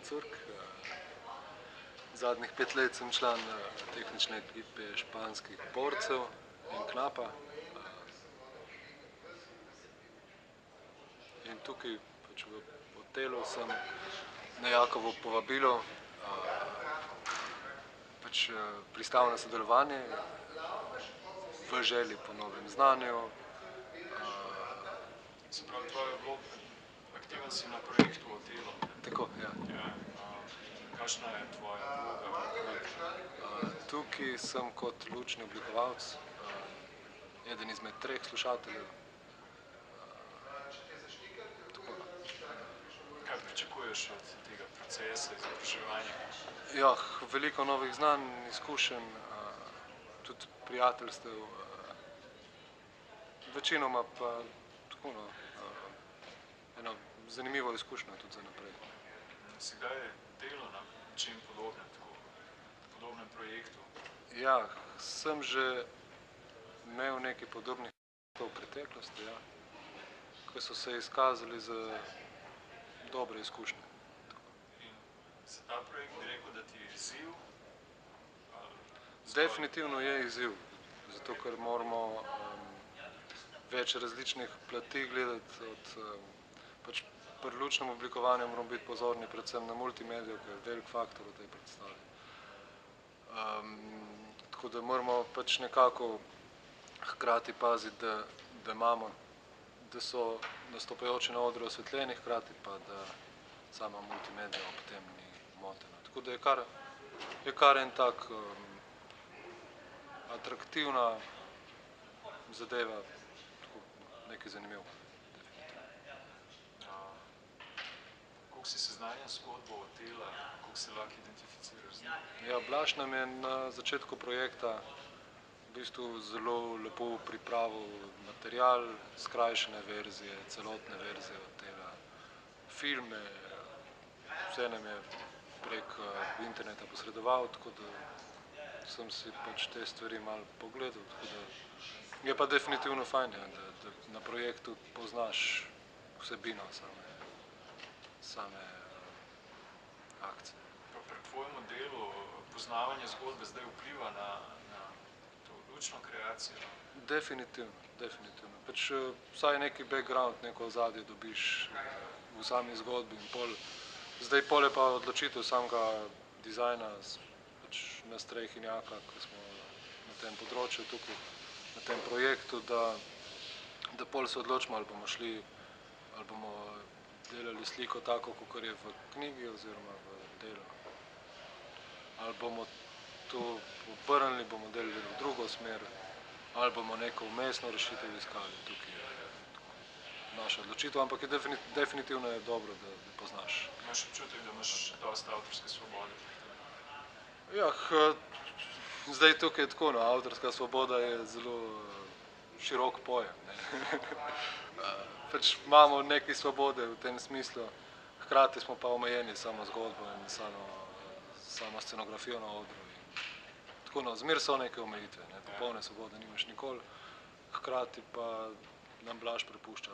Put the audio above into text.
Curk. Zadnjih 5 let sem član tehnične ekipe španskih borcev in knapa. In tukaj pač v hotelu sem na Jakovo povabilo pač pristal na sodelovanje v želji po novem znanju. Se pravi, tvoja vloga, aktiven si na projektu Otelo. Tako, ja. Kakšna je tvoja vloga v projektu? Tukaj sem kot lučni oblikovalec, eden izmed 3 slušateljev. Kaj pričakuješ od tega procesa izobraževanja? Ja, veliko novih znanj, izkušenj, tudi prijateljstev, večinoma pa tako eno zanimivo izkušnjo tudi za naprej. Si kdaj delal na čem podobnem projektu? Ja, sem že imel nekaj podobnih v preteklosti, ja, ko so se izkazali za dobre izkušnje. In se ta projekt bi rekel, da ti je izziv? Definitivno je izziv, zato ker moramo več različnih plati gledati pač pri lučnem oblikovanju moramo biti pozorni predvsem na multimedijo, ki je velik faktor v tej predstavi. Tako da moramo pač nekako hkrati paziti, da imamo, da so nastopajoči na odru osvetljeni, hkrati pa, da sama multimedija ob tem ni motena. Tako da je kar en tak atraktivna zadeva, tako nekaj zanimivo. Koliko si seznanjen s zgodbo Otela, koliko se lahko identificiraš z njo? Ja, Blaž nam je na začetku projekta v bistvu zelo lepo pripravil material, skrajšane verzije, celotne verzije Otela, filme, vse nam je prek interneta posredoval, tako da sem si pač te stvari malo pogledal, tako da je pa definitivno fajn, ja, da na projektu poznaš vsebino same akcije. Pa pri tvojemu delu poznavanje zgodbe zdaj vpliva na to lučno kreacijo? Definitivno. Pač vsaj neki background, neko ozadje dobiš v sami zgodbi in pol je pa odločitev samega dizajna pač nas 3 in Jaka, ko smo na tem področju tukaj, na tem projektu, da pol se odločimo, ali bomo šli, ali bomo delali sliko tako, kakor je v knjigi oziroma v delu. Ali bomo to obrnili, bomo delali v drugo smer, ali bomo neko vmesno rešitev iskali. Tukaj je naša odločitev, ampak je definitivno je dobro, da poznaš. Imaš občutek, da imaš dosti avtorske svobode? Ja, zdaj tukaj je tako, avtorska svoboda je zelo širok pojem, ne. Pač imamo nekaj svobode v tem smislu, hkrati smo pa omejeni s samo zgodbo in samo scenografijo na odru. Tako, zmeraj so neke omejitve, popolne svobode nimaš nikoli, hkrati pa nam Blaž prepušča